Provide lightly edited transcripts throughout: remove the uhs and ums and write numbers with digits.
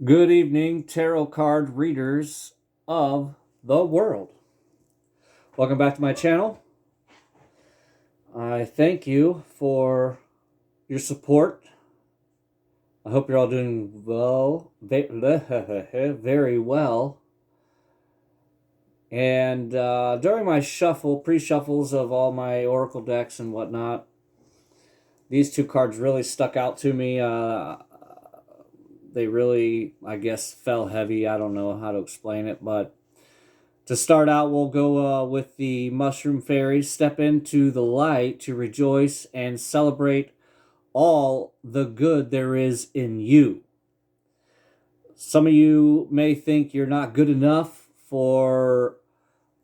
Good evening, tarot card readers of the world. Welcome back to my channel. I thank you for your support. I hope you're all doing well, very well. And during my pre-shuffles of all my oracle decks and whatnot, these two cards really stuck out to me. They really, I guess, fell heavy. I don't know how to explain it, but to start out, we'll go with the Mushroom Fairy. Step into the light to rejoice and celebrate all the good there is in you. Some of you may think you're not good enough for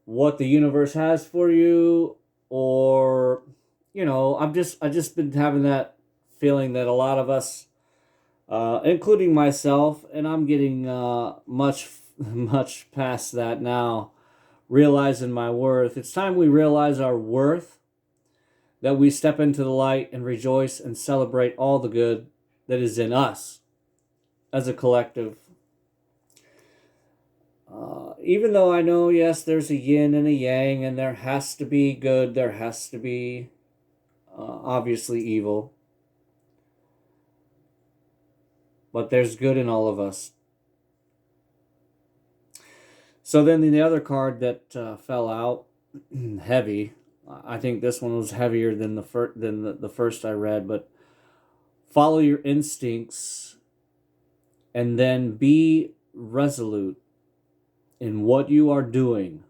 what the universe has for you, or I just been having that feeling that a lot of us, including myself, and I'm getting much past that now, realizing my worth. It's time we realize our worth, that we step into the light and rejoice and celebrate all the good that is in us as a collective. Even though I know, yes, there's a yin and a yang, and there has to be good, there has to be obviously evil, but there's good in all of us. So then the other card that fell out heavy, I think this one was heavier than the first I read, but follow your instincts and then be resolute in what you are doing,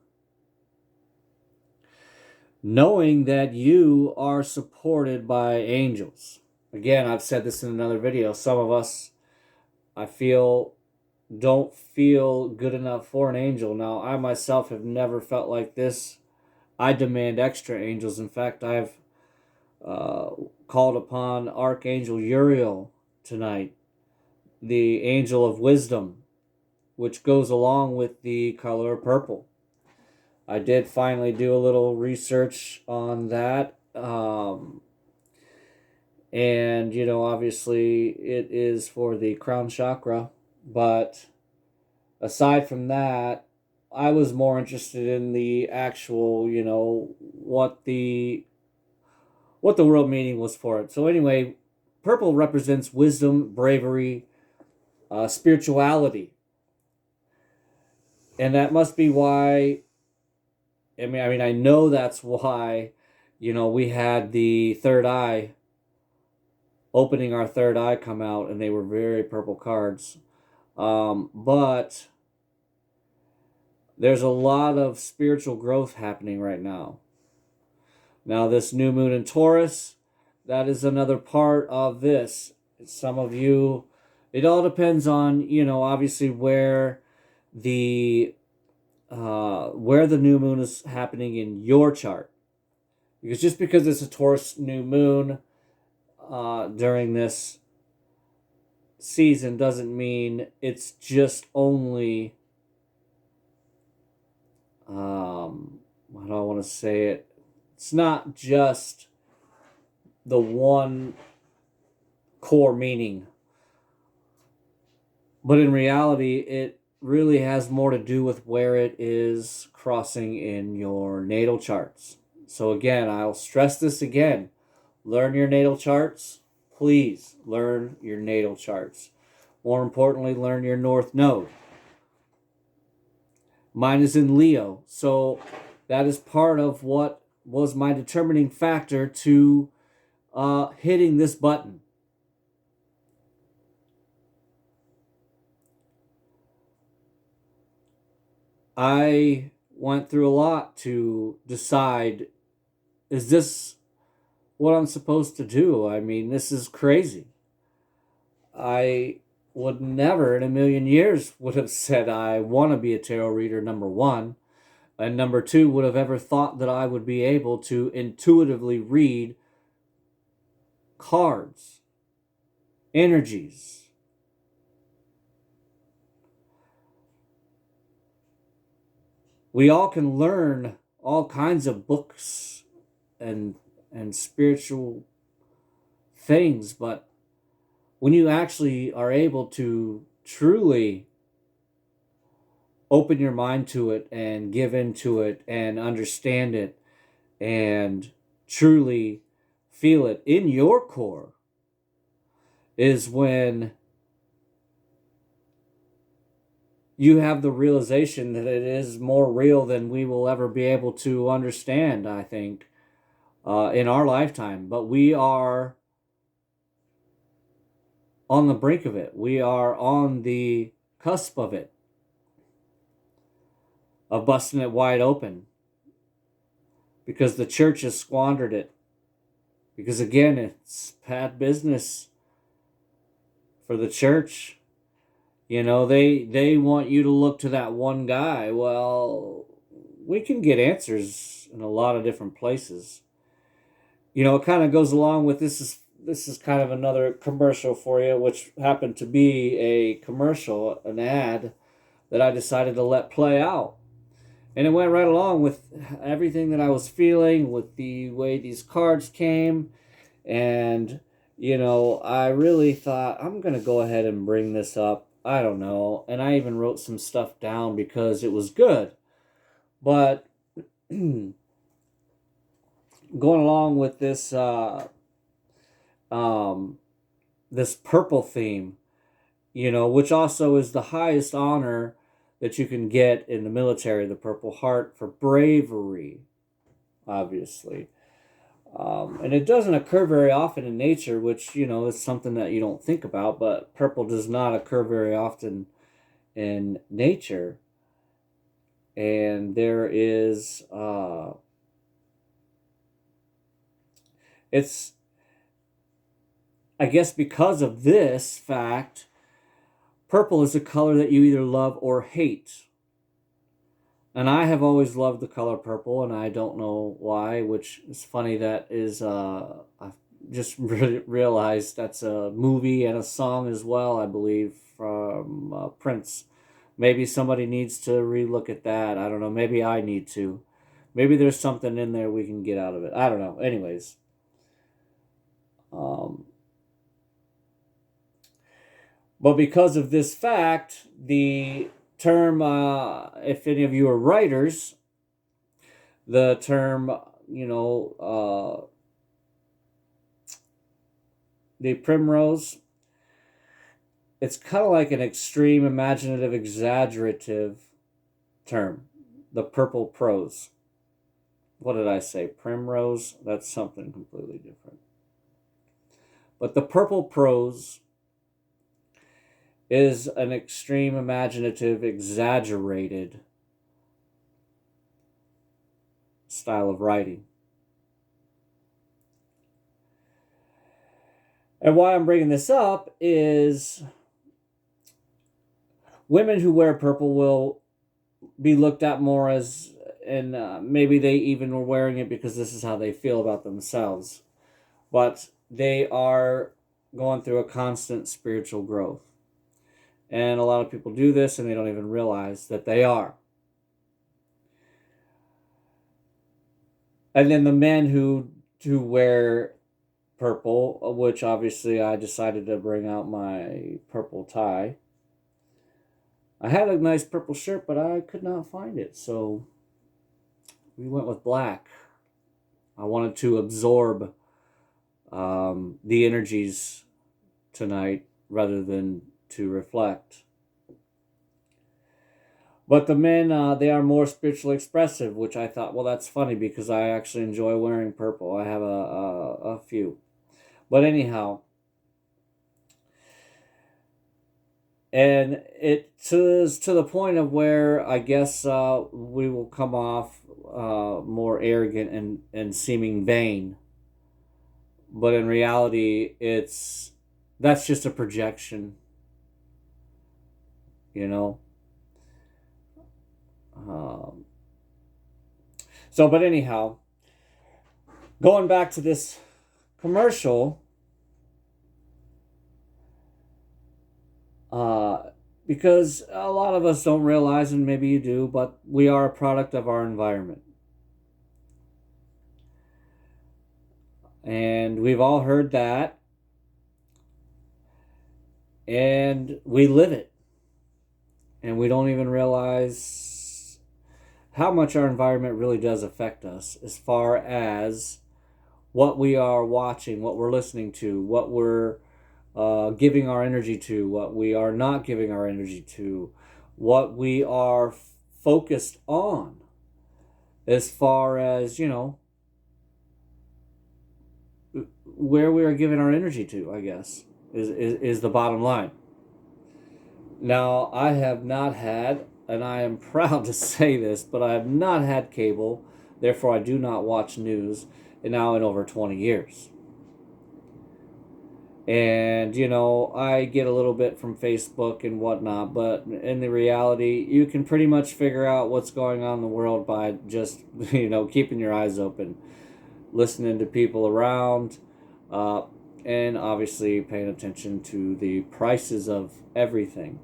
knowing that you are supported by angels. Again, I've said this in another video. Some of us, I feel, don't feel good enough for an angel. Now, I myself have never felt like this. I demand extra angels. In fact, I've called upon Archangel Uriel tonight, the angel of wisdom, which goes along with the color purple. I did finally do a little research on that. And, obviously it is for the crown chakra. But aside from that, I was more interested in the actual, what the world meaning was for it. So anyway, purple represents wisdom, bravery, spirituality. And that must be why, I know that's why, we had the third eye, opening our third eye come out, and they were very purple cards. But there's a lot of spiritual growth happening right now. Now, this new moon in Taurus, that is another part of this. Some of you, it all depends on, obviously where the new moon is happening in your chart. Because just because it's a Taurus new moon during this season doesn't mean it's just only, how do I want to say it? It's not just the one core meaning. But in reality, it really has more to do with where it is crossing in your natal charts. So again, I'll stress this again. Learn your natal charts. Please learn your natal charts. More importantly, learn your North Node. Mine is in Leo. So that is part of what was my determining factor to hitting this button. I went through a lot to decide, is this what I'm supposed to do? This is crazy. I would never in a million years would have said I want to be a tarot reader, number one. And number two, would have ever thought that I would be able to intuitively read cards, energies. We all can learn all kinds of books and spiritual things, but when you actually are able to truly open your mind to it and give into it and understand it and truly feel it in your core is when you have the realization that it is more real than we will ever be able to understand, I think, in our lifetime. But we are on the brink of it. We are on the cusp of it, of busting it wide open, because the church has squandered it. Because again, it's bad business for the church. You know, they want you to look to that one guy. Well, we can get answers in a lot of different places. You know, it kind of goes along with this is kind of another commercial for you, which happened to be a commercial, an ad that I decided to let play out. And it went right along with everything that I was feeling, with the way these cards came. And, you know, I really thought, I'm going to go ahead and bring this up. I don't know. And I even wrote some stuff down because it was good. But going along with this, this purple theme, you know, which also is the highest honor that you can get in the military, the Purple Heart, for bravery, obviously. And it doesn't occur very often in nature, which, you know, is something that you don't think about, but purple does not occur very often in nature. And there is, it's, I guess because of this fact, purple is a color that you either love or hate. And I have always loved the color purple, and I don't know why, which is funny. That is, I've just realized that's a movie and a song as well, I believe, from Prince. Maybe somebody needs to relook at that. I don't know. Maybe I need to. Maybe there's something in there we can get out of it. I don't know. Anyways. But because of this fact, the term, if any of you are writers, the term, you know, the primrose, it's kind of like an extreme, imaginative, exaggerative term. The purple prose. What did I say? Primrose? That's something completely different. But the purple prose is an extreme, imaginative, exaggerated style of writing. And why I'm bringing this up is women who wear purple will be looked at more as, and maybe they even were wearing it because this is how they feel about themselves, but they are going through a constant spiritual growth. And a lot of people do this and they don't even realize that they are. And then the men who wear purple, which obviously I decided to bring out my purple tie. I had a nice purple shirt, but I could not find it, so we went with black. I wanted to absorb the energies tonight rather than to reflect. But the men, they are more spiritually expressive, which I thought, well, that's funny because I actually enjoy wearing purple. I have a few. But anyhow, and it is to the point of where I guess we will come off more arrogant and seeming vain. But in reality, that's just a projection, you know. But anyhow, going back to this commercial, because a lot of us don't realize, and maybe you do, but we are a product of our environment. And we've all heard that. And we live it. and we don't even realize how much our environment really does affect us as far as what we are watching, what we're listening to, what we're giving our energy to, what we are not giving our energy to, what we are focused on, as far as, where we are giving our energy to, I guess, is the bottom line. Now, I have not had, and I am proud to say this, but I have not had cable, therefore I do not watch news, and now in over 20 years. And, I get a little bit from Facebook and whatnot, but in the reality, you can pretty much figure out what's going on in the world by just, keeping your eyes open, listening to people around, and obviously paying attention to the prices of everything,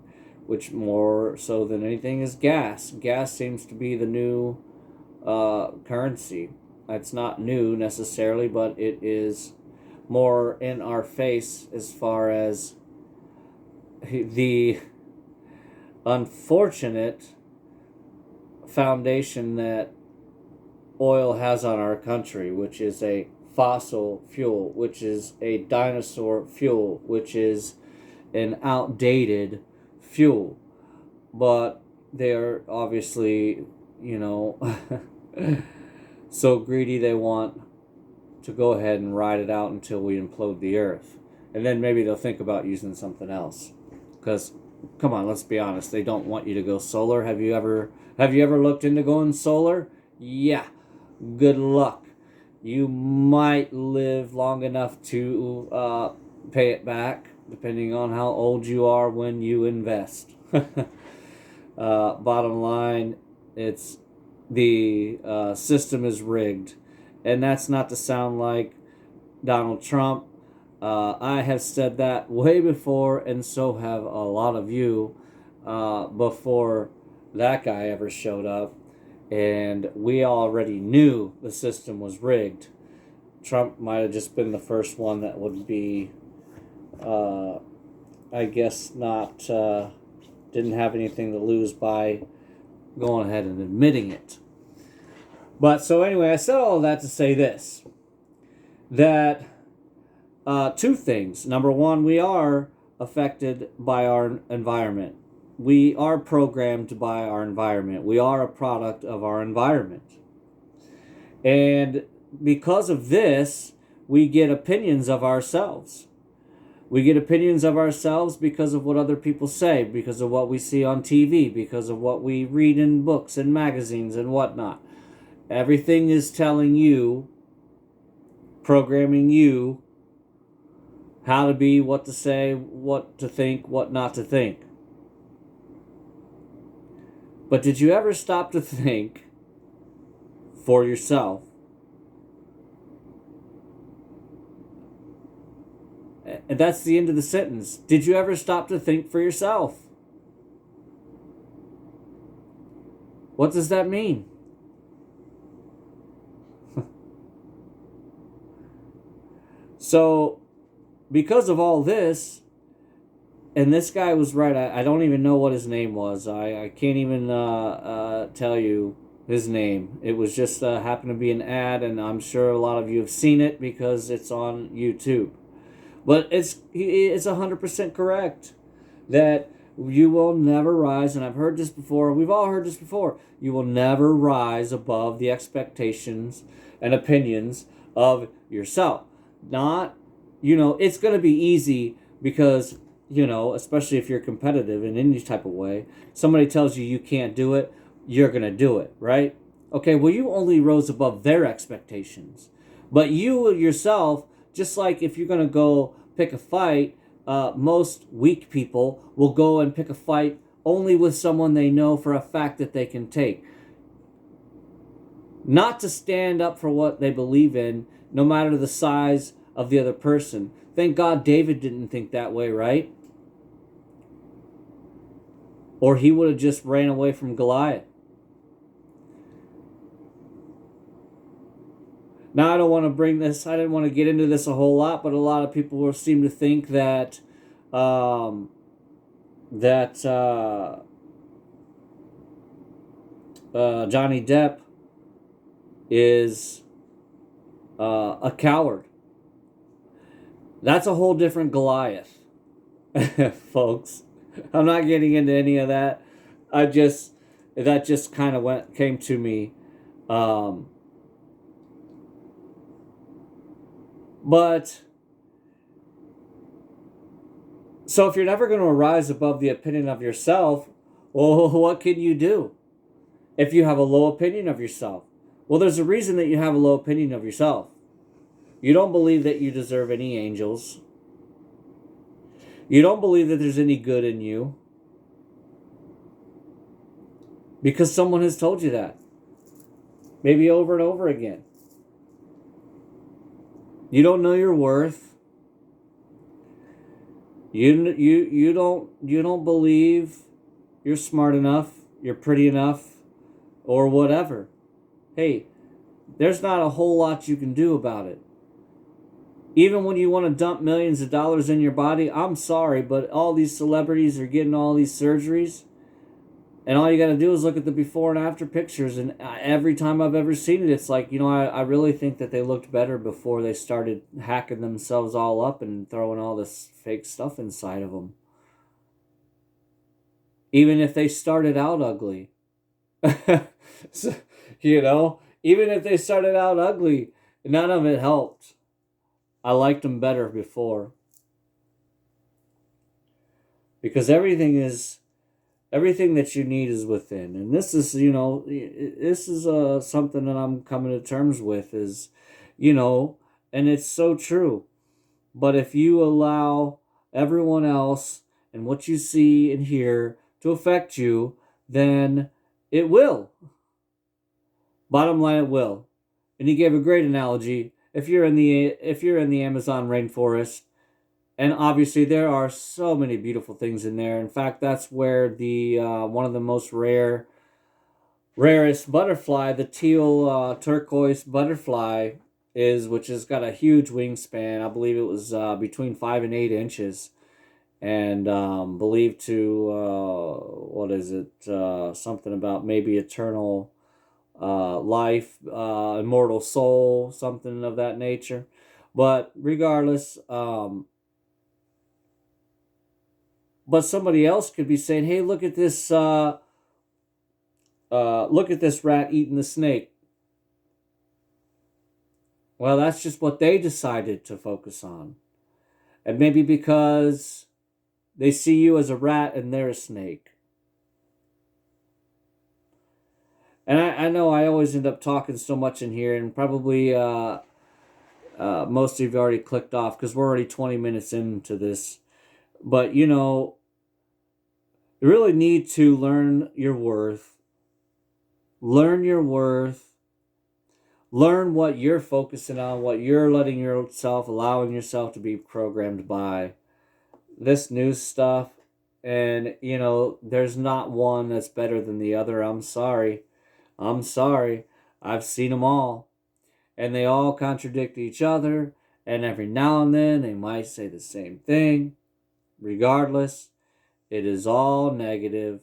which more so than anything is gas. Gas seems to be the new currency. It's not new necessarily, but it is more in our face as far as the unfortunate foundation that oil has on our country, which is a fossil fuel, which is a dinosaur fuel, which is an outdated fuel. But they're obviously, so greedy they want to go ahead and ride it out until we implode the earth. And then maybe they'll think about using something else. Because, come on, let's be honest, they don't want you to go solar. Have you ever looked into going solar? Yeah. Good luck. You might live long enough to pay it back, depending on how old you are when you invest. Bottom line, it's the system is rigged. And that's not to sound like Donald Trump. I have said that way before, and so have a lot of you before that guy ever showed up. And we already knew the system was rigged. Trump might have just been the first one that would be, I guess, not, didn't have anything to lose by going ahead and admitting it. But so anyway, I said all of that to say this, that two things. Number one, we are affected by our environment. We are programmed by our environment. We are a product of our environment. And because of this, we get opinions of ourselves. We get opinions of ourselves because of what other people say, because of what we see on TV, because of what we read in books and magazines and whatnot. Everything is telling you, programming you, how to be, what to say, what to think, what not to think. But did you ever stop to think for yourself? And that's the end of the sentence. Did you ever stop to think for yourself? What does that mean? So, because of all this, and this guy was right, I don't even know what his name was. I can't even tell you his name. It was just happened to be an ad, and I'm sure a lot of you have seen it because it's on YouTube. But it's 100% correct that you will never rise, and I've heard this before, we've all heard this before, you will never rise above the expectations and opinions of yourself. Not, it's going to be easy because, especially if you're competitive in any type of way, somebody tells you can't do it, you're going to do it, right? Okay, well, you only rose above their expectations. But you yourself, just like if you're going to go pick a fight, most weak people will go and pick a fight only with someone they know for a fact that they can take. Not to stand up for what they believe in, no matter the size of the other person. Thank God David didn't think that way, right? Or he would have just ran away from Goliath. Now, I don't want to bring this, I didn't want to get into this a whole lot, but a lot of people will seem to think that Johnny Depp is a coward. That's a whole different Goliath, folks. I'm not getting into any of that. That just kind of came to me. Um, but so if you're never going to rise above the opinion of yourself, well, what can you do if you have a low opinion of yourself? Well, there's a reason that you have a low opinion of yourself. You don't believe that you deserve any angels. You don't believe that there's any good in you. Because someone has told you that. Maybe over and over again. You don't know your worth. You don't believe you're smart enough, you're pretty enough, or whatever. Hey, there's not a whole lot you can do about it. Even when you want to dump millions of dollars in your body, I'm sorry, but all these celebrities are getting all these surgeries. And all you got to do is look at the before and after pictures. And every time I've ever seen it, it's like, I really think that they looked better before they started hacking themselves all up and throwing all this fake stuff inside of them. Even if they started out ugly. So, even if they started out ugly, none of it helped. I liked them better before. Because everything that you need is within. And this is, something that I'm coming to terms with is, and it's so true. But if you allow everyone else and what you see and hear to affect you, then it will. Bottom line, it will. And he gave a great analogy. If you're in the Amazon rainforest, and obviously there are so many beautiful things in there. In fact, that's where the one of the most rarest butterfly, the teal turquoise butterfly, is, which has got a huge wingspan. I believe it was between 5 and 8 inches, and believed to something about maybe eternal life, immortal soul, something of that nature. But regardless, but somebody else could be saying, "Hey, look at this! Look at this rat eating the snake." Well, that's just what they decided to focus on, and maybe because they see you as a rat and they're a snake. And I know I always end up talking so much in here, and probably most of you have already clicked off because we're already 20 minutes into this. But, you really need to learn your worth. Learn your worth. Learn what you're focusing on, what you're allowing yourself to be programmed by. This news stuff, and, there's not one that's better than the other. I'm sorry. I've seen them all. And they all contradict each other. And every now and then they might say the same thing. Regardless, it is all negative.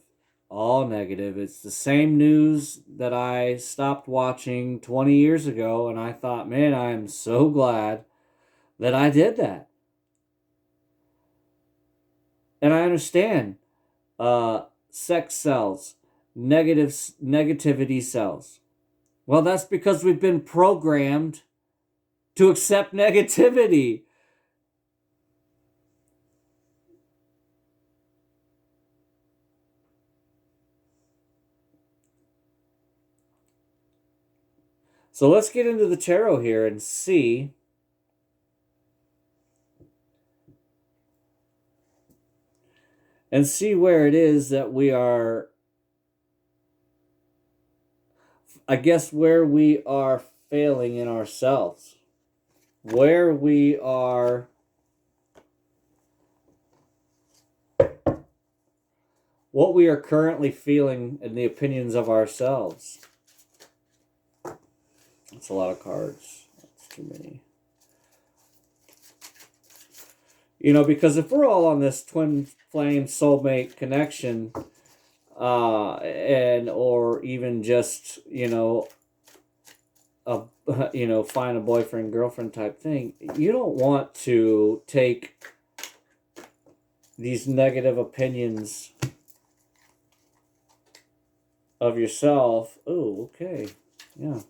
All negative. It's the same news that I stopped watching 20 years ago. And I thought, man, I am so glad that I did that. And I understand sex sells. Negativity sells. Well, that's because we've been programmed to accept negativity. So let's get into the tarot here and see where it is that we are, I guess, where we are failing in ourselves. Where we are what we are currently feeling in the opinions of ourselves. That's a lot of cards. That's too many. Because if we're all on this twin flame soulmate connection, and or even just, a find a boyfriend girlfriend type thing. You don't want to take these negative opinions of yourself. Oh, okay, yeah.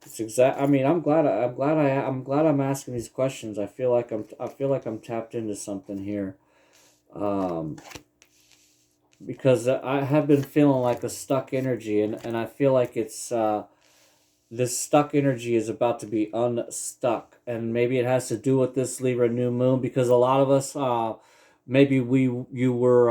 It's exact. I mean, I'm glad I'm asking these questions. I feel like I'm tapped into something here, um, because I have been feeling like a stuck energy, and I feel like it's this stuck energy is about to be unstuck, and maybe it has to do with this Libra new moon, because a lot of us, maybe you were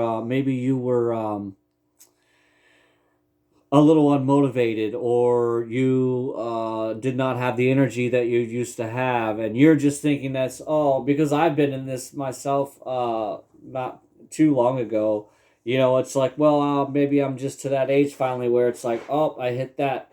a little unmotivated, or you did not have the energy that you used to have, and you're just thinking that's, oh, because I've been in this myself not too long ago. It's like, well, maybe I'm just to that age finally where it's like, oh, I hit that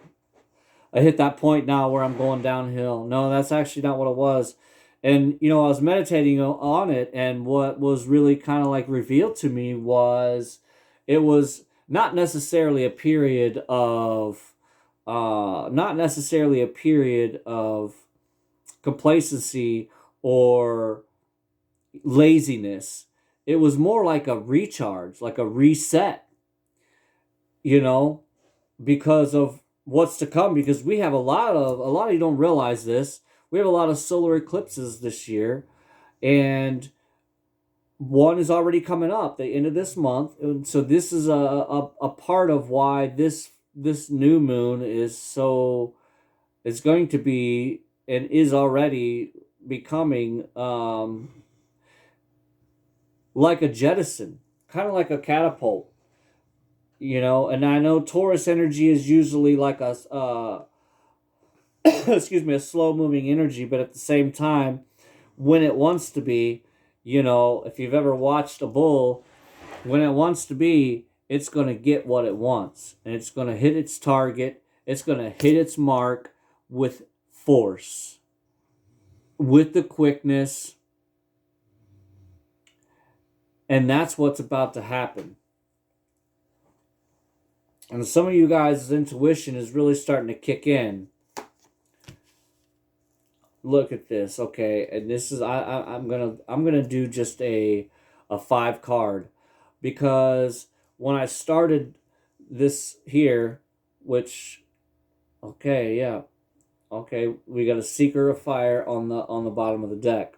point now where I'm going downhill. No, that's actually not what it was. And, I was meditating on it, and what was really kind of like revealed to me was it was not necessarily a period of complacency or laziness. It was more like a recharge, like a reset, you know, because of what's to come, because we have a lot of you don't realize this. We have a lot of solar eclipses this year, and one is already coming up the end of this month. And so this is a part of why this new moon is going to be, and is already becoming, like a jettison, kind of like a catapult. And I know Taurus energy is usually like a excuse me, a slow moving energy, but at the same time, when it wants to be, if you've ever watched a bull, when it wants to be, it's going to get what it wants, and it's going to hit its target. It's going to hit its mark with force, with the quickness, and that's what's about to happen. And some of you guys' intuition is really starting to kick in. Look at this, okay, and this is I'm gonna do just a 5 card, because when I started this here, which, okay, yeah, okay, we got a seeker of fire on the bottom of the deck.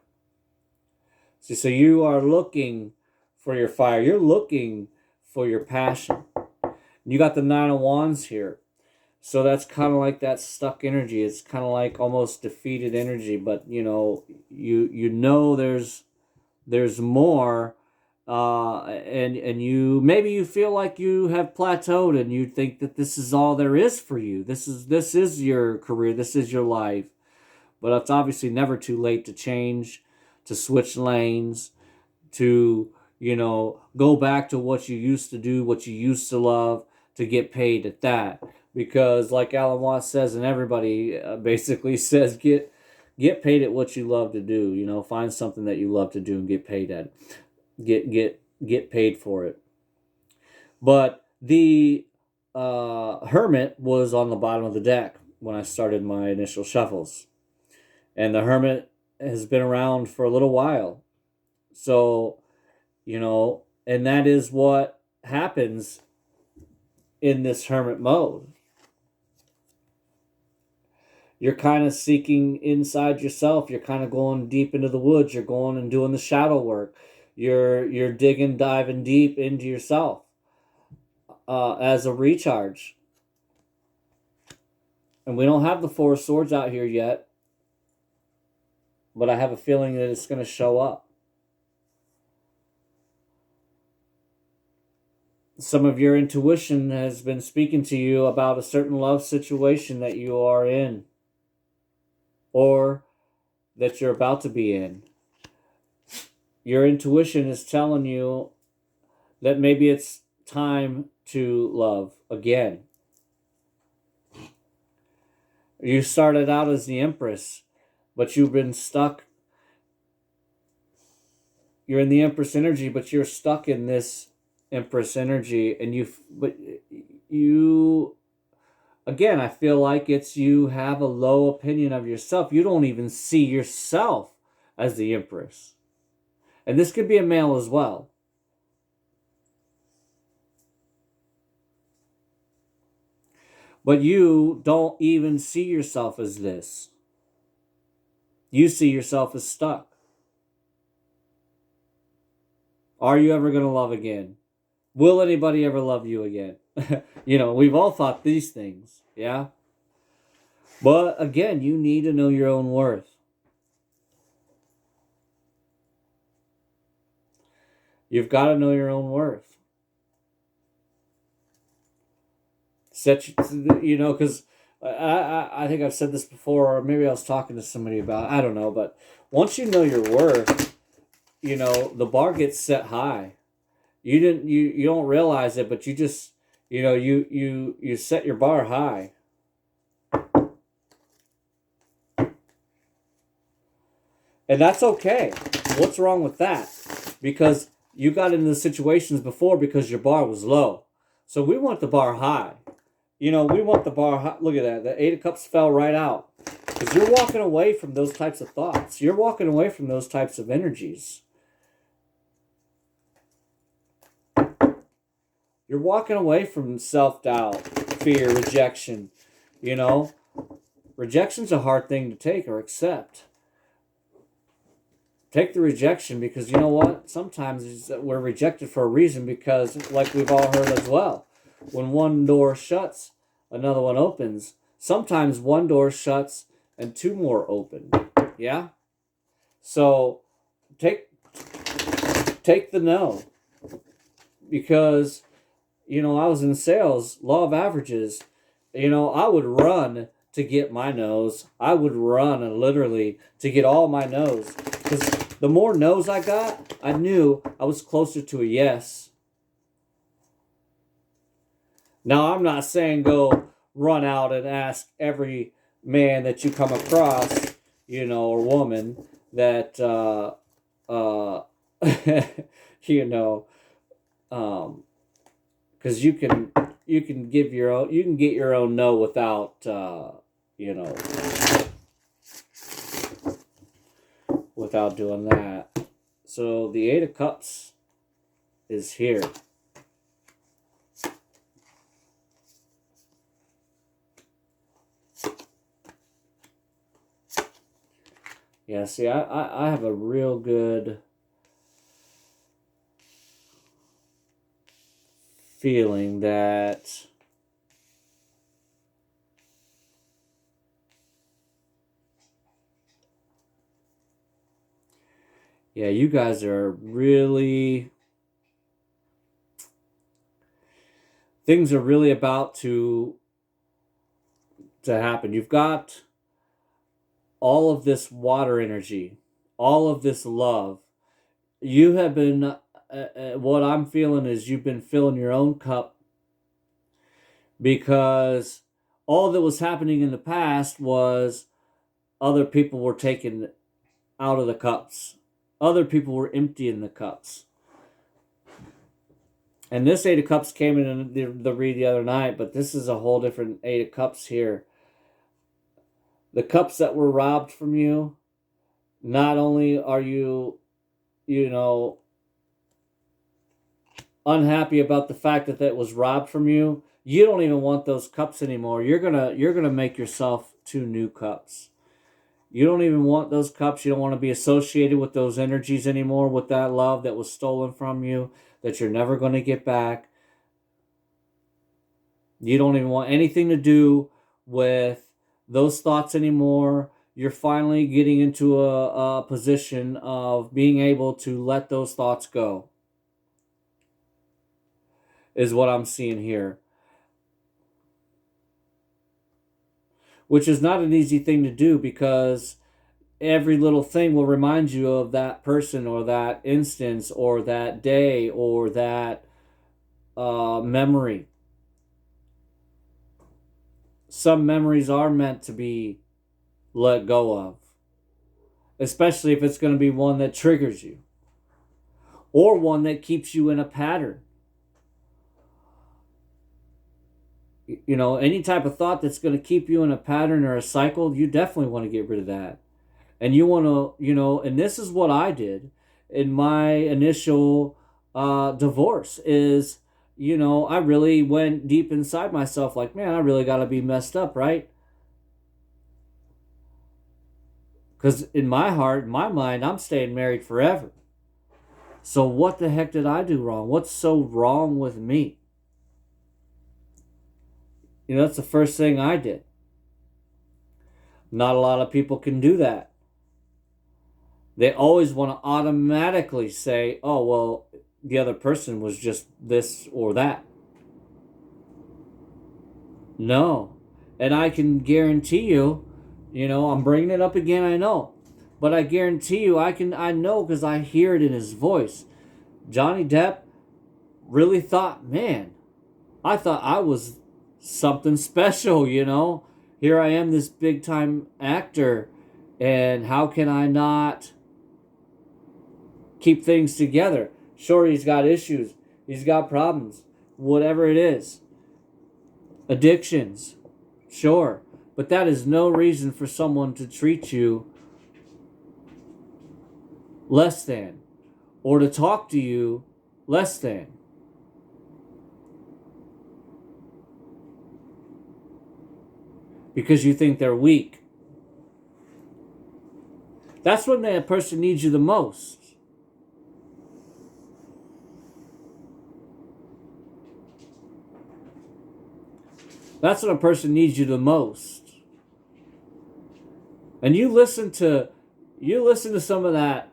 See, so you are looking for your fire. You're looking for your passion. You got the 9 of Wands here. So that's kind of like that stuck energy. It's kind of like almost defeated energy, but there's more, and you feel like you have plateaued, and you think that this is all there is for you. This is your career. This is your life. But it's obviously never too late to change, to switch lanes, to go back to what you used to do, what you used to love, to get paid at that. Because like Alan Watts says, and everybody basically says, get paid at what you love to do. Find something that you love to do and get paid at get paid for it. But the Hermit was on the bottom of the deck when I started my initial shuffles, and the Hermit has been around for a little while. So, and that is what happens in this Hermit mode. You're kind of seeking inside yourself. You're kind of going deep into the woods. You're going and doing the shadow work. You're diving deep into yourself as a recharge. And we don't have the 4 of Swords out here yet, but I have a feeling that it's going to show up. Some of your intuition has been speaking to you about a certain love situation that you are in, or that you're about to be in. Your intuition is telling you that maybe it's time to love again. You started out as the Empress, but you've been stuck you're in the Empress energy, but you're stuck in this Empress energy, and you again, I feel like it's you have a low opinion of yourself. You don't even see yourself as the Empress. And this could be a male as well. But you don't even see yourself as this. You see yourself as stuck. Are you ever going to love again? Will anybody ever love you again? We've all thought these things, yeah? But again, you need to know your own worth. You've got to know your own worth. Because I think I've said this before, or maybe I was talking to somebody about, I don't know, but once you know your worth, the bar gets set high. You don't realize it, but you just, you set your bar high. And that's okay. What's wrong with that? Because you got into the situations before because your bar was low. So we want the bar high. We want the bar high. Look at that. The Eight of Cups fell right out. Because you're walking away from those types of thoughts. You're walking away from those types of energies. You're walking away from self-doubt, fear, rejection. Rejection's a hard thing to take or accept. Take the rejection, because you know what? Sometimes we're rejected for a reason, because, like we've all heard as well, when one door shuts, another one opens. Sometimes one door shuts and two more open. Yeah? So take the no. Because, I was in sales, law of averages. I would run to get my no's. I would run literally to get all my no's. Because the more no's I got, I knew I was closer to a yes. Now, I'm not saying go run out and ask every man that you come across, or woman, that, because you can give your own, you can get your own no without, without doing that. So the Eight of Cups is here. Yeah, see, I have a real good feeling that you guys are really, things are really about to happen. You've got all of this water energy, all of this love. You have been, what I'm feeling is you've been filling your own cup, because all that was happening in the past was other people were taken out of the cups. Other people were emptying the cups. And this Eight of Cups came in the read the other night, but this is a whole different Eight of Cups here. The cups that were robbed from you, not only are you, unhappy about the fact that was robbed from you, you don't even want those cups anymore. You're gonna make yourself 2 new cups. You don't even want those cups. You don't want to be associated with those energies anymore, with that love that was stolen from you, that you're never going to get back. You don't even want anything to do with those thoughts anymore. You're finally getting into a position of being able to let those thoughts go, is what I'm seeing here. Which is not an easy thing to do, because every little thing will remind you of that person or that instance or that day or that memory. Some memories are meant to be let go of, especially if it's going to be one that triggers you. or one that keeps you in a pattern. You know, any type of thought that's going to keep you in a pattern or a cycle, you definitely want to get rid of that. And you want to, you know, and this is what I did in my initial divorce is, you know, I really went deep inside myself like, man, I really got to be messed up, right? Because in my heart, in my mind, I'm staying married forever. So what the heck did I do wrong? What's so wrong with me? You know, that's the first thing I did. Not a lot of people can do that. They always want to automatically say, oh, well, the other person was just this or that. No. And I can guarantee you, you know, I'm bringing it up again, I know. But I guarantee you, I know because I hear it in his voice. Johnny Depp really thought, man, I thought I was something special, you know? Here I am, this big time actor, and how can I not keep things together? Sure, he's got issues, he's got problems, whatever it is. Addictions, sure. But that is no reason for someone to treat you less than, or to talk to you less than. Because you think they're weak. That's when that person needs you the most. That's when a person needs you the most. And you listen to some of that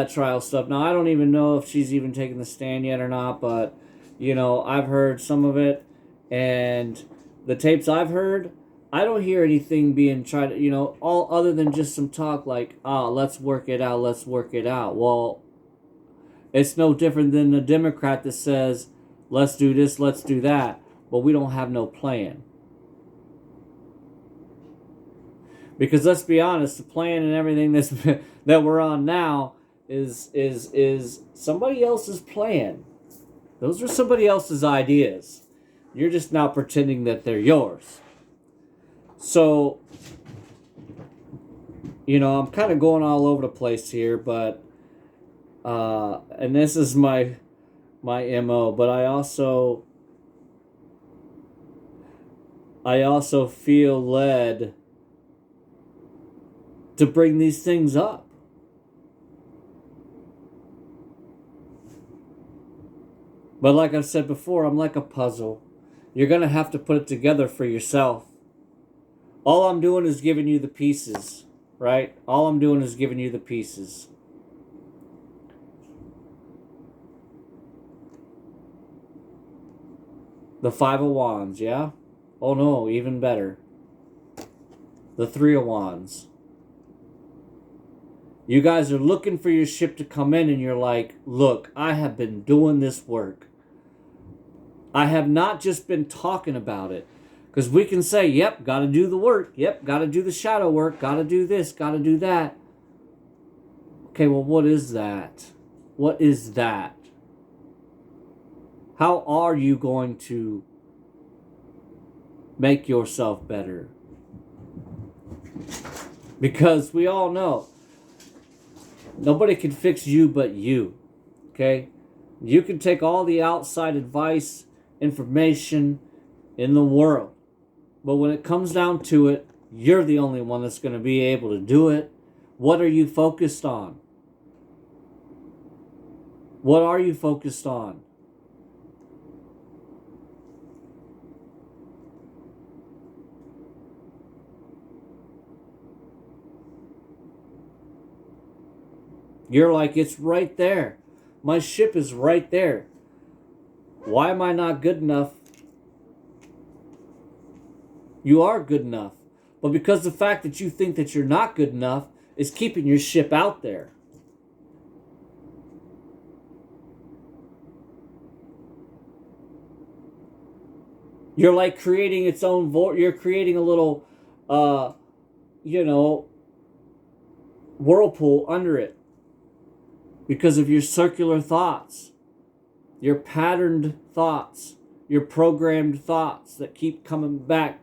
trial stuff. Now I don't even know if she's even taken the stand yet or not, but you know, I've heard some of it, and the tapes I've heard, I don't hear anything being tried, you know, all other than just some talk like, let's work it out, let's work it out. Well, it's no different than the Democrat that says, let's do this, let's do that, but we don't have no plan. Because let's be honest, the plan and everything that we're on now is somebody else's plan. Those are somebody else's ideas. You're just now pretending that they're yours. So, you know, I'm kind of going all over the place here, but and this is my MO, but I also feel led to bring these things up. But like I've said before, I'm like a puzzle. You're going to have to put it together for yourself. All I'm doing is giving you the pieces, right? All I'm doing is giving you the pieces. The Five of Wands, yeah? Oh no, even better. The Three of Wands. You guys are looking for your ship to come in and you're like, look, I have been doing this work. I have not just been talking about it. Because we can say, yep, got to do the work. Yep, got to do the shadow work. Got to do this, got to do that. Okay, well, what is that? What is that? How are you going to make yourself better? Because we all know, nobody can fix you but you. Okay? You can take all the outside advice, information in the world. But when it comes down to it, you're the only one that's going to be able to do it. What are you focused on? What are you focused on? You're like, it's right there. My ship is right there. Why am I not good enough? You are good enough. But because the fact that you think that you're not good enough is keeping your ship out there. You're like creating its own you're creating a little, whirlpool under it. because of your circular thoughts, your patterned thoughts, your programmed thoughts that keep coming back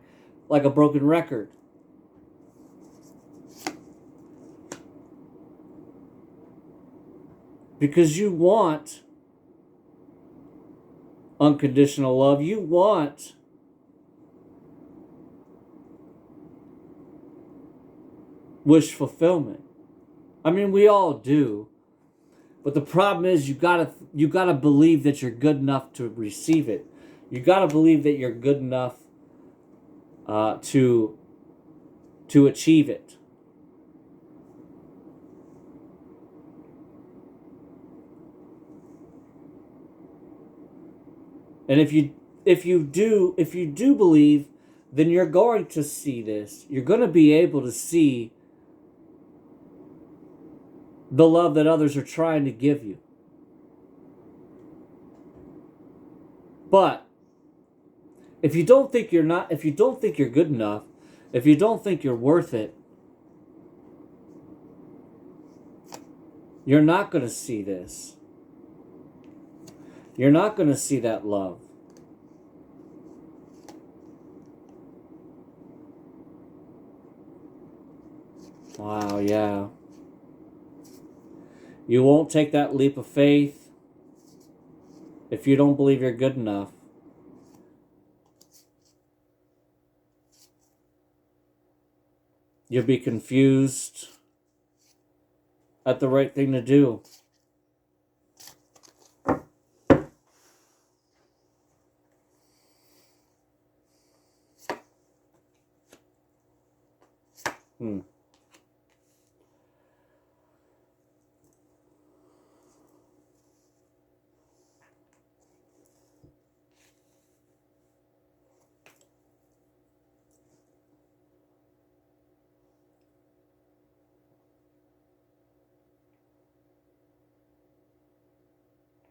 like a broken record. Because you want unconditional love. You want wish fulfillment. I mean, we all do. But the problem is you gotta believe that you're good enough to receive it. You gotta believe that you're good enough to achieve it. And if you do believe, then you're going to see this. You're going to be able to see the love that others are trying to give you. But if you don't think you're good enough, if you don't think you're worth it, you're not going to see this. You're not going to see that love. Wow, yeah. You won't take that leap of faith if you don't believe you're good enough. You'll be confused at the right thing to do.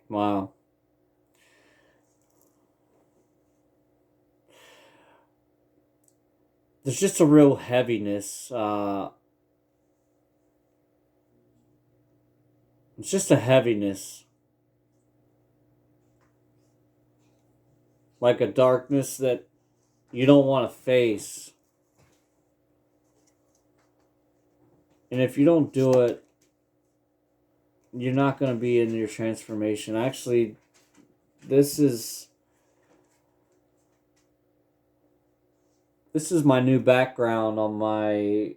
Wow. There's just a real heaviness. It's just a heaviness. Like a darkness that you don't want to face. And if you don't do it, you're not going to be in your transformation. Actually, this is my new background on my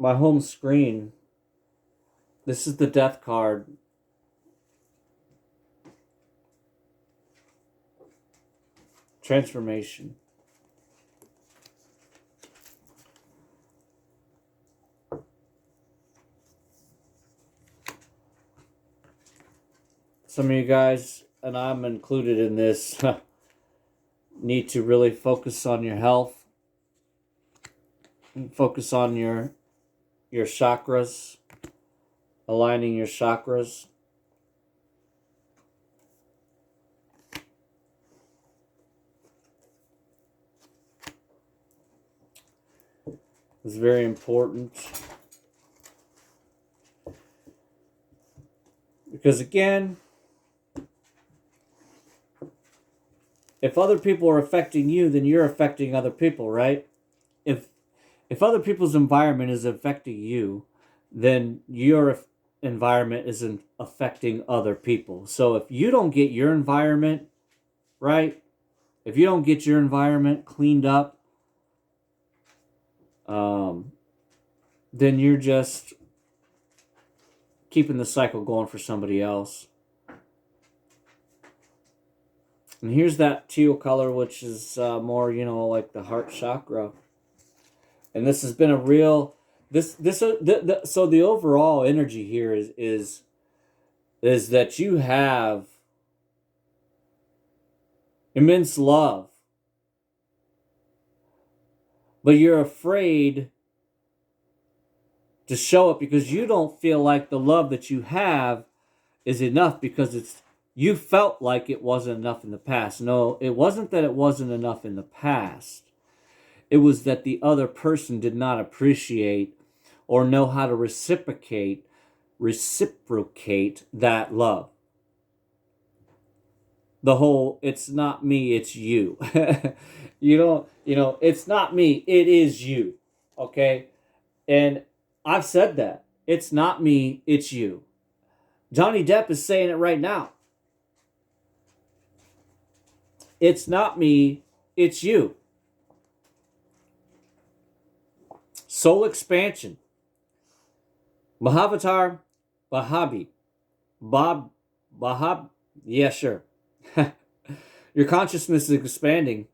home screen. This is the death card. Transformation. Some of you guys, and I'm included in this, need to really focus on your health. Focus on your chakras. Aligning your chakras. It's very important. Because again, if other people are affecting you, then you're affecting other people, right? If other people's environment is affecting you, then your environment isn't affecting other people. So if you don't get your environment right, if you don't get your environment cleaned up, then you're just keeping the cycle going for somebody else. And here's that teal color, which is more, like the heart chakra. And this has been a real so the overall energy here is that you have immense love, but you're afraid to show it because you don't feel like the love that you have is enough, because you felt like it wasn't enough in the past. No, it wasn't that it wasn't enough in the past. It was that the other person did not appreciate or know how to reciprocate reciprocate that love. The whole, it's not me, it's you. It's not me, it is you. Okay? And I've said that. It's not me, it's you. Johnny Depp is saying it right now. It's not me, it's you. Soul expansion. Mahavatar Bahabi. Bahab. Yeah, sure. Your consciousness is expanding.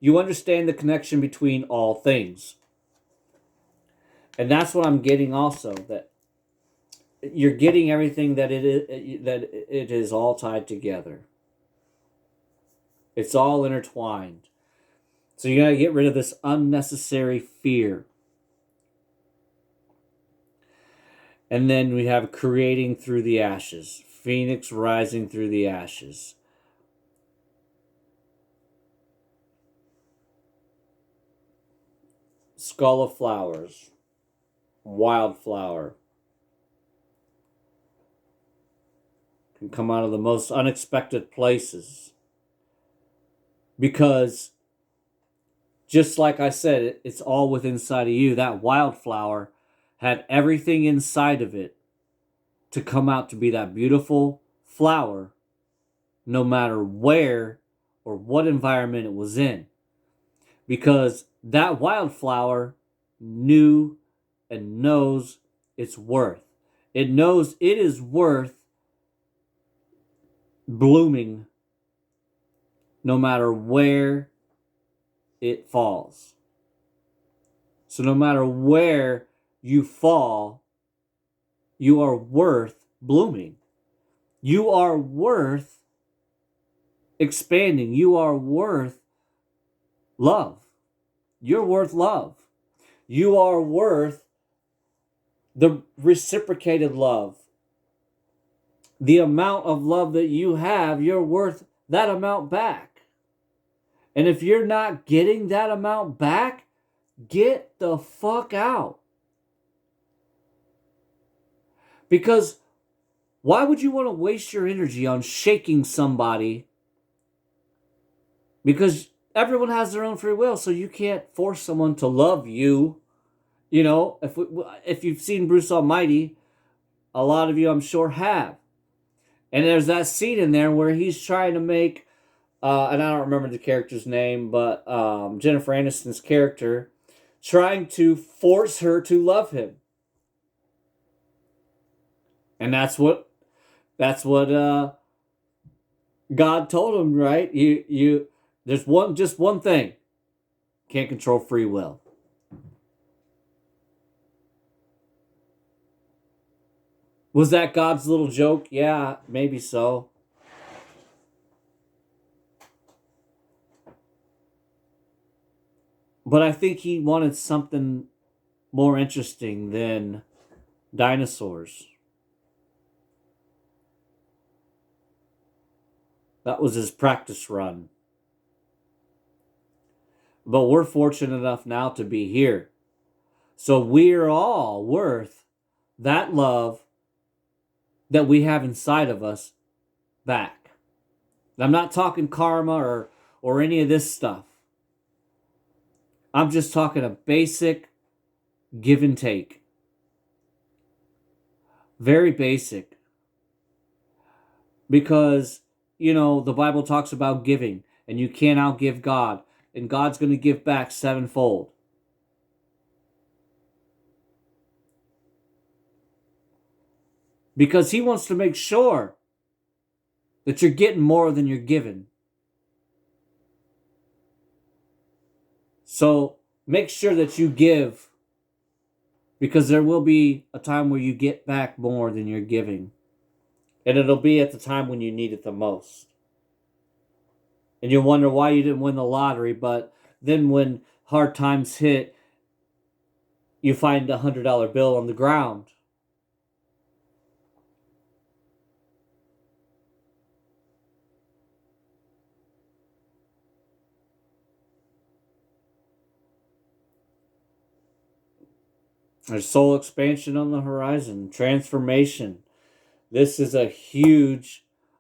You understand the connection between all things. And that's what I'm getting also, that you're getting everything that it is all tied together. It's all intertwined. So you got to get rid of this unnecessary fear. And then we have creating through the ashes. Phoenix rising through the ashes. Skull of flowers. Wildflower. Can come out of the most unexpected places. Because, just like I said, it's all within inside of you. That wildflower had everything inside of it to come out to be that beautiful flower, no matter where or what environment it was in. Because that wildflower knew and knows its worth. It knows it is worth blooming no matter where it falls. So no matter where you fall, you are worth blooming. You are worth expanding. You are worth love. You're worth love. You are worth the reciprocated love. The amount of love that you have, you're worth that amount back. And if you're not getting that amount back, get the fuck out. Because why would you want to waste your energy on shaking somebody? Because everyone has their own free will, so you can't force someone to love you. You know, if you've seen Bruce Almighty, a lot of you I'm sure have. And there's that scene in there where he's trying to make, and I don't remember the character's name, but Jennifer Aniston's character, trying to force her to love him. And that's what God told him, right? There's just one thing. Can't control free will. Was that God's little joke? Yeah, maybe so. But I think he wanted something more interesting than dinosaurs. That was his practice run. But we're fortunate enough now to be here. So we're all worth that love that we have inside of us back. I'm not talking karma or any of this stuff. I'm just talking a basic give and take. Very basic. Because, the Bible talks about giving, and you can't outgive God, and God's going to give back sevenfold. Because he wants to make sure that you're getting more than you're giving. So make sure that you give, because there will be a time where you get back more than you're giving. And it'll be at the time when you need it the most. And you'll wonder why you didn't win the lottery, but then when hard times hit, you find a $100 bill on the ground. There's soul expansion on the horizon, transformation. This is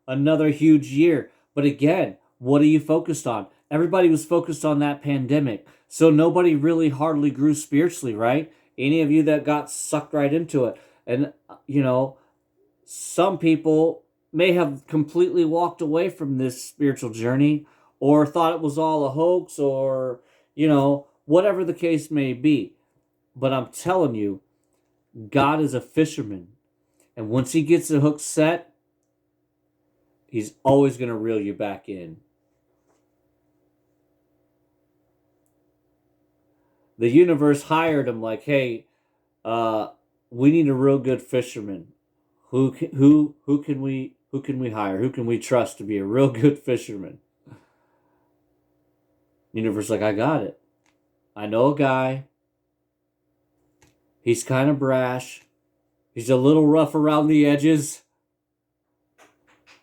another huge year. But again, what are you focused on? Everybody was focused on that pandemic. So nobody really hardly grew spiritually, right? Any of you that got sucked right into it. And, some people may have completely walked away from this spiritual journey or thought it was all a hoax or, whatever the case may be. But I'm telling you, God is a fisherman. And once he gets the hook set, he's always going to reel you back in. The universe hired him like, hey, we need a real good fisherman. Who can we hire? Who can we trust to be a real good fisherman? Universe like, I got it. I know a guy. He's kind of brash. He's a little rough around the edges.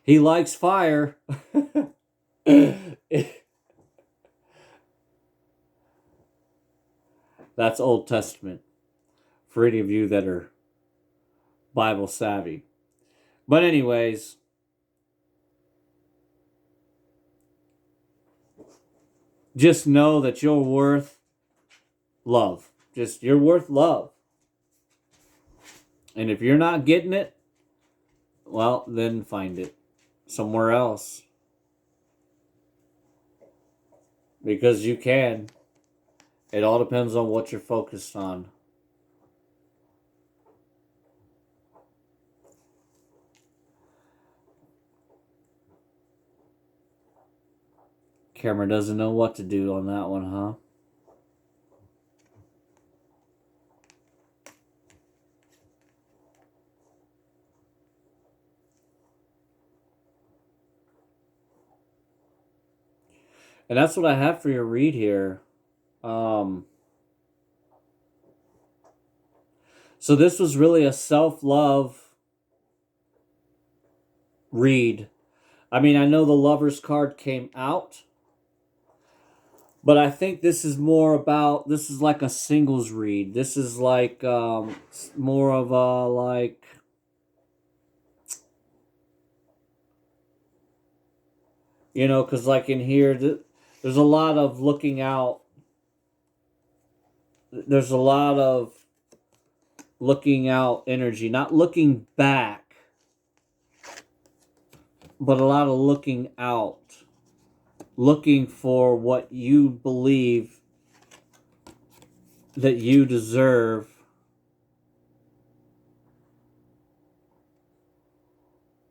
He likes fire. That's Old Testament for any of you that are Bible savvy. But anyways, just know that you're worth love. You're worth love. And if you're not getting it, well, then find it somewhere else. Because you can. It all depends on what you're focused on. Camera doesn't know what to do on that one, huh? And that's what I have for your read here. So this was really a self-love read. I mean, I know the Lover's card came out, but I think this is like a singles read. This is like more of a like, because like in here, there's a lot of looking out. There's a lot of looking out energy, not looking back, but a lot of looking out, looking for what you believe that you deserve,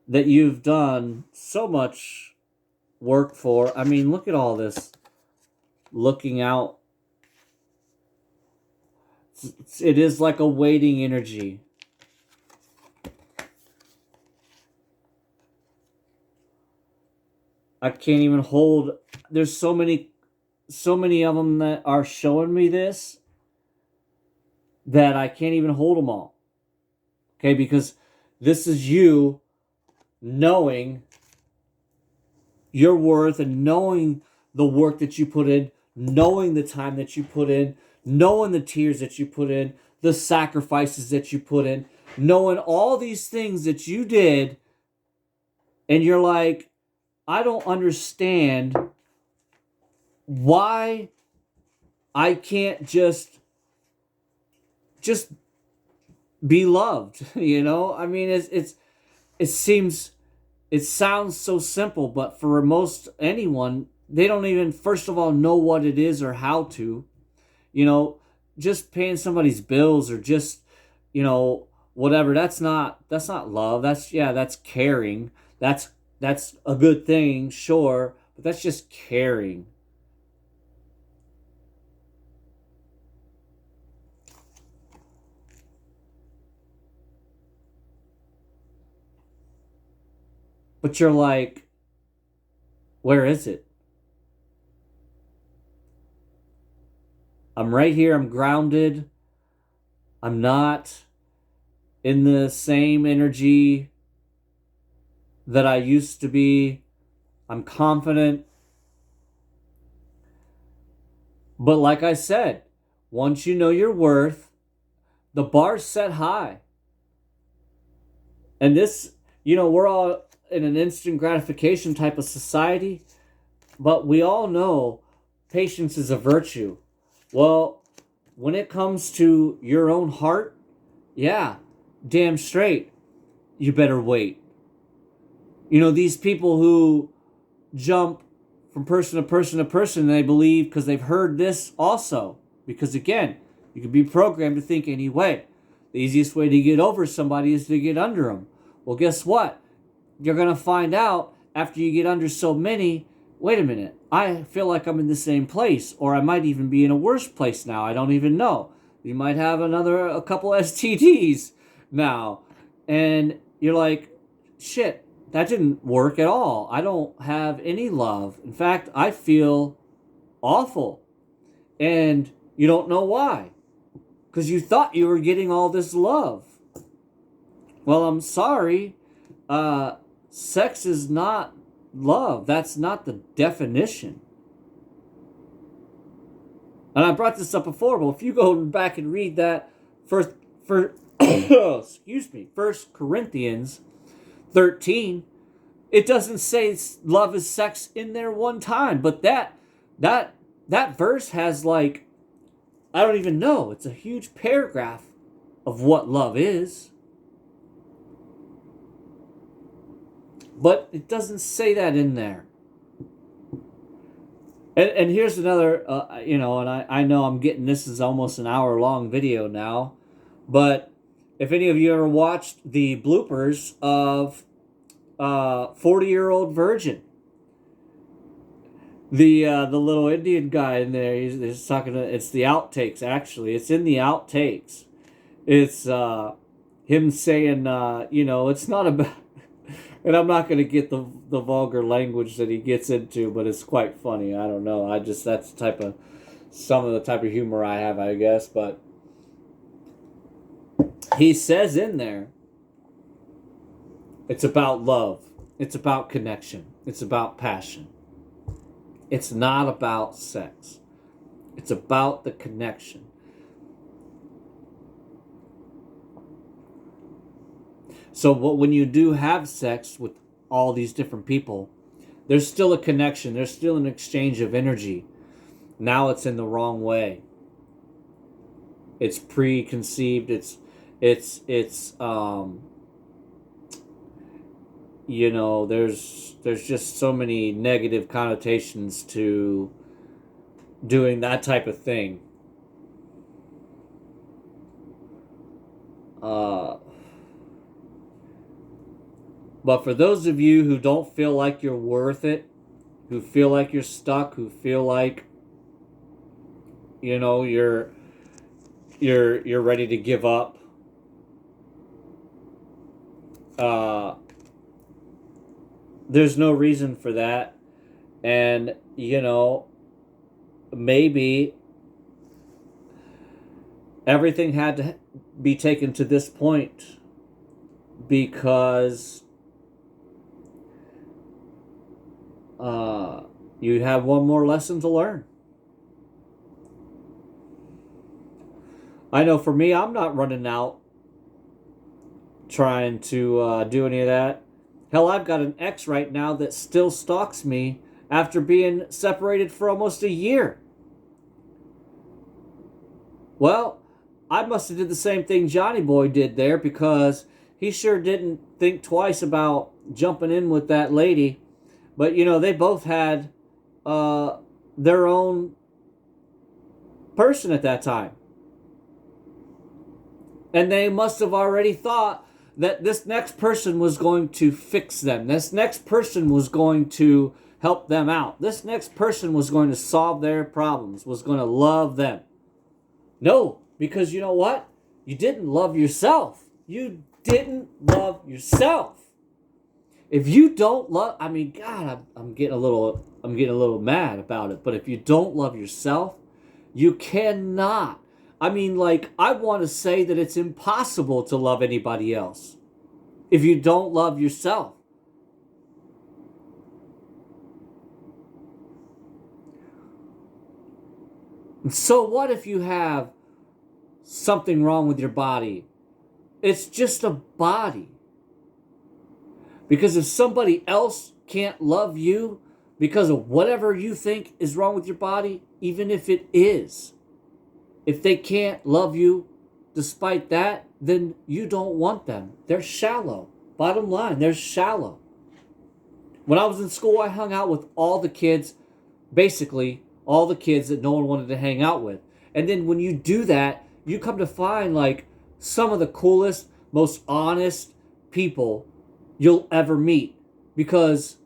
that you've done so much work for. I mean, look at all this looking out. It is like a waiting energy. I can't even hold. There's so many of them that are showing me this that I can't even hold them all. Okay, because this is you knowing your worth and knowing the work that you put in, knowing the time that you put in, knowing the tears that you put in, the sacrifices that you put in, knowing all these things that you did, and you're like, I don't understand why I can't just be loved, I mean, it sounds so simple, but for most anyone, they don't even, first of all, know what it is or how to, just paying somebody's bills or just, whatever. That's not love. That's caring. That's a good thing, sure, but that's just caring. But you're like, where is it? I'm right here. I'm grounded. I'm not in the same energy that I used to be. I'm confident. But like I said, once you know your worth, The bar's set high. And this, we're all in an instant gratification type of society, but we all know patience is a virtue. Well, when it comes to your own heart, yeah, damn straight, you better wait. These people who jump from person to person to person, they believe because they've heard this also. Because again, you can be programmed to think any way. The easiest way to get over somebody is to get under them. Well, guess what? You're going to find out after you get under so many, wait a minute, I feel like I'm in the same place, or I might even be in a worse place now. I don't even know. You might have a couple STDs now. And you're like, shit, that didn't work at all. I don't have any love. In fact, I feel awful. And you don't know why. Because you thought you were getting all this love. Well, I'm sorry. Sex is not love. That's not the definition. And I brought this up before, but if you go back and read that first excuse me, 1 Corinthians 13, it doesn't say love is sex in there one time, but that verse has I don't even know. It's a huge paragraph of what love is. But it doesn't say that in there. And here's another, and I know I'm getting, this is almost an hour-long video now, but if any of you ever watched the bloopers of 40-Year-Old Virgin, the little Indian guy in there, he's talking to, it's the outtakes, actually. It's in the outtakes. It's him saying, it's not about... And I'm not going to get the vulgar language that he gets into, but it's quite funny. I don't know. That's some of the type of humor I have, I guess. But he says in there, it's about love. It's about connection. It's about passion. It's not about sex. It's about the connection. So when you do have sex with all these different people, there's still a connection. There's still an exchange of energy. Now it's in the wrong way. It's preconceived. There's just so many negative connotations to doing that type of thing. But for those of you who don't feel like you're worth it, who feel like you're stuck, who feel like, you're ready to give up, there's no reason for that. And, maybe everything had to be taken to this point because you have one more lesson to learn. I know for me, I'm not running out trying to do any of that. Hell, I've got an ex right now that still stalks me after being separated for almost a year. Well, I must have did the same thing Johnny Boy did there, because he sure didn't think twice about jumping in with that lady. But, they both had their own person at that time. And they must have already thought that this next person was going to fix them. This next person was going to help them out. This next person was going to solve their problems, was going to love them. No, because you know what? You didn't love yourself. You didn't love yourself. If you don't love, God, I'm getting a little mad about it. But if you don't love yourself, you cannot. I want to say that it's impossible to love anybody else if you don't love yourself. And so what if you have something wrong with your body. It's just a body. Because if somebody else can't love you because of whatever you think is wrong with your body, even if it is, if they can't love you despite that, then you don't want them. They're shallow. Bottom line, they're shallow. When I was in school, I hung out with all the kids, basically all the kids that no one wanted to hang out with. And then when you do that, you come to find like some of the coolest, most honest people you'll ever meet, because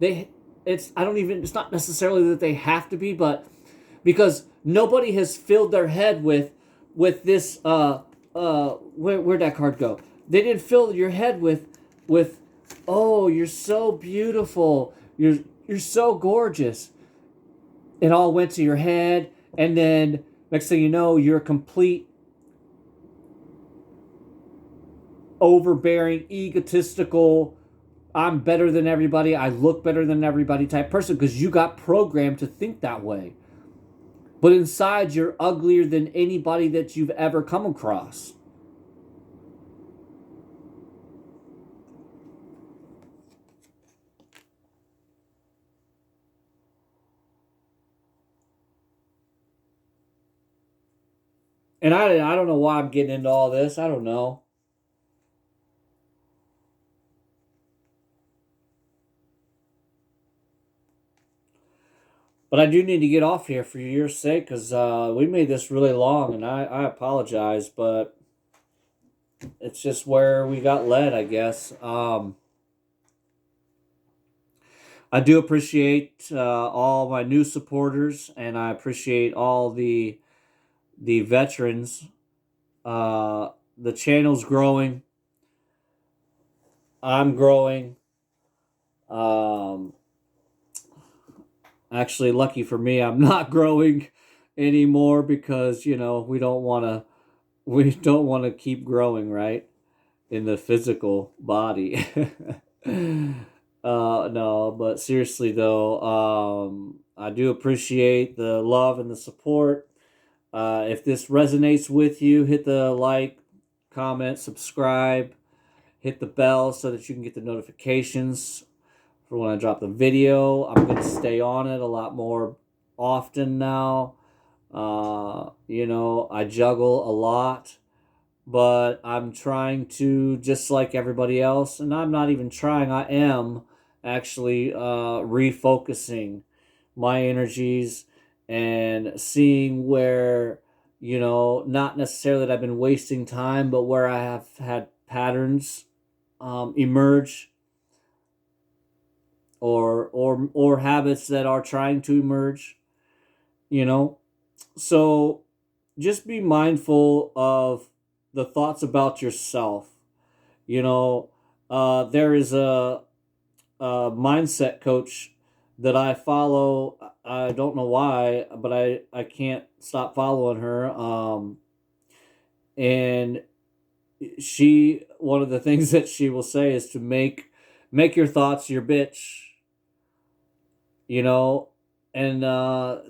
it's not necessarily that they have to be, but because nobody has filled their head with this where'd that card go? They didn't fill your head with oh, you're so beautiful, you're so gorgeous. It all went to your head, and then next thing you know, you're a complete overbearing, egotistical, I'm better than everybody, I look better than everybody type person, because you got programmed to think that way. But inside, you're uglier than anybody that you've ever come across. And I don't know why I'm getting into all this. I don't know. But I do need to get off here for your sake, because we made this really long, and I apologize, but it's just where we got led, I guess. I do appreciate all my new supporters, and I appreciate all the veterans. The channel's growing. I'm growing. Um, Actually, lucky for me, I'm not growing anymore, because we don't want to keep growing, right? In the physical body. No, but seriously though, I do appreciate the love and the support. If this resonates with you, hit the like, comment, subscribe, hit the bell so that you can get the notifications for when I drop the video. I'm going to stay on it a lot more often now. I juggle a lot, but I'm trying to, just like everybody else, and I'm not even trying, I am actually refocusing my energies and seeing where, not necessarily that I've been wasting time, but where I have had patterns emerge, or habits that are trying to emerge, you know. So just be mindful of the thoughts about yourself. There is a mindset coach that I follow. I don't know why, but I can't stop following her. And one of the things that she will say is to make your thoughts your bitch, you know. And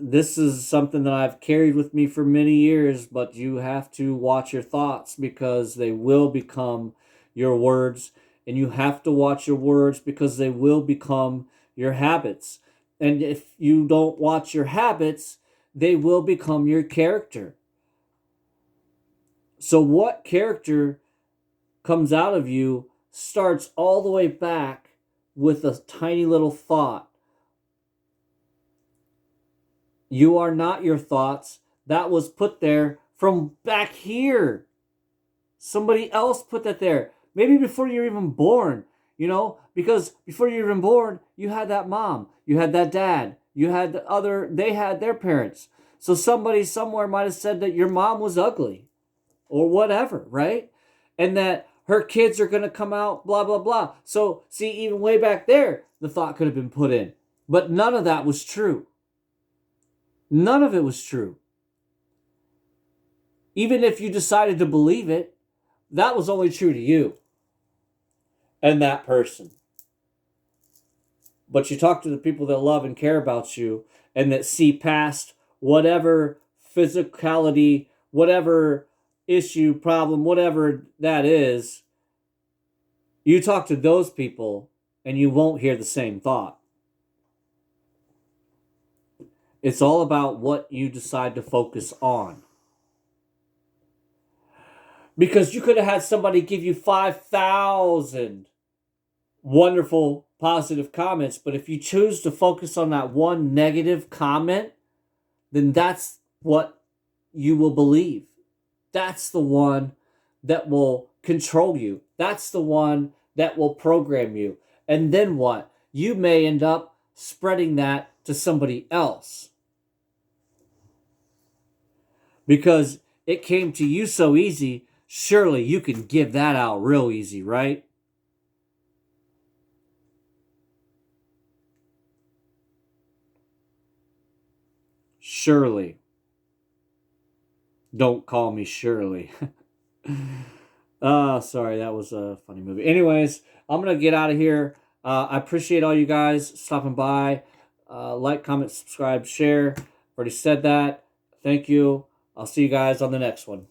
this is something that I've carried with me for many years, but you have to watch your thoughts, because they will become your words, and you have to watch your words, because they will become your habits. And if you don't watch your habits, they will become your character. So what character comes out of you starts all the way back with a tiny little thought. You are not your thoughts. That was put there from back here. Somebody else put that there. Maybe before you're even born, because before you're even born, you had that mom, you had that dad, they had their parents. So somebody somewhere might have said that your mom was ugly or whatever, right? And that her kids are going to come out, blah, blah, blah. So see, even way back there, the thought could have been put in. But none of that was true. None of it was true. Even if you decided to believe it, that was only true to you and that person. But you talk to the people that love and care about you and that see past whatever physicality, whatever issue, problem, whatever that is, you talk to those people and you won't hear the same thought. It's all about what you decide to focus on. Because you could have had somebody give you 5,000 wonderful positive comments, but if you choose to focus on that one negative comment, then that's what you will believe. That's the one that will control you. That's the one that will program you. And then what? You may end up spreading that to somebody else. Because it came to you so easy, surely you can give that out real easy, right? Surely. Don't call me Shirley. Sorry, that was a funny movie. Anyways, I'm going to get out of here. I appreciate all you guys stopping by. Like, comment, subscribe, share. Already said that. Thank you. I'll see you guys on the next one.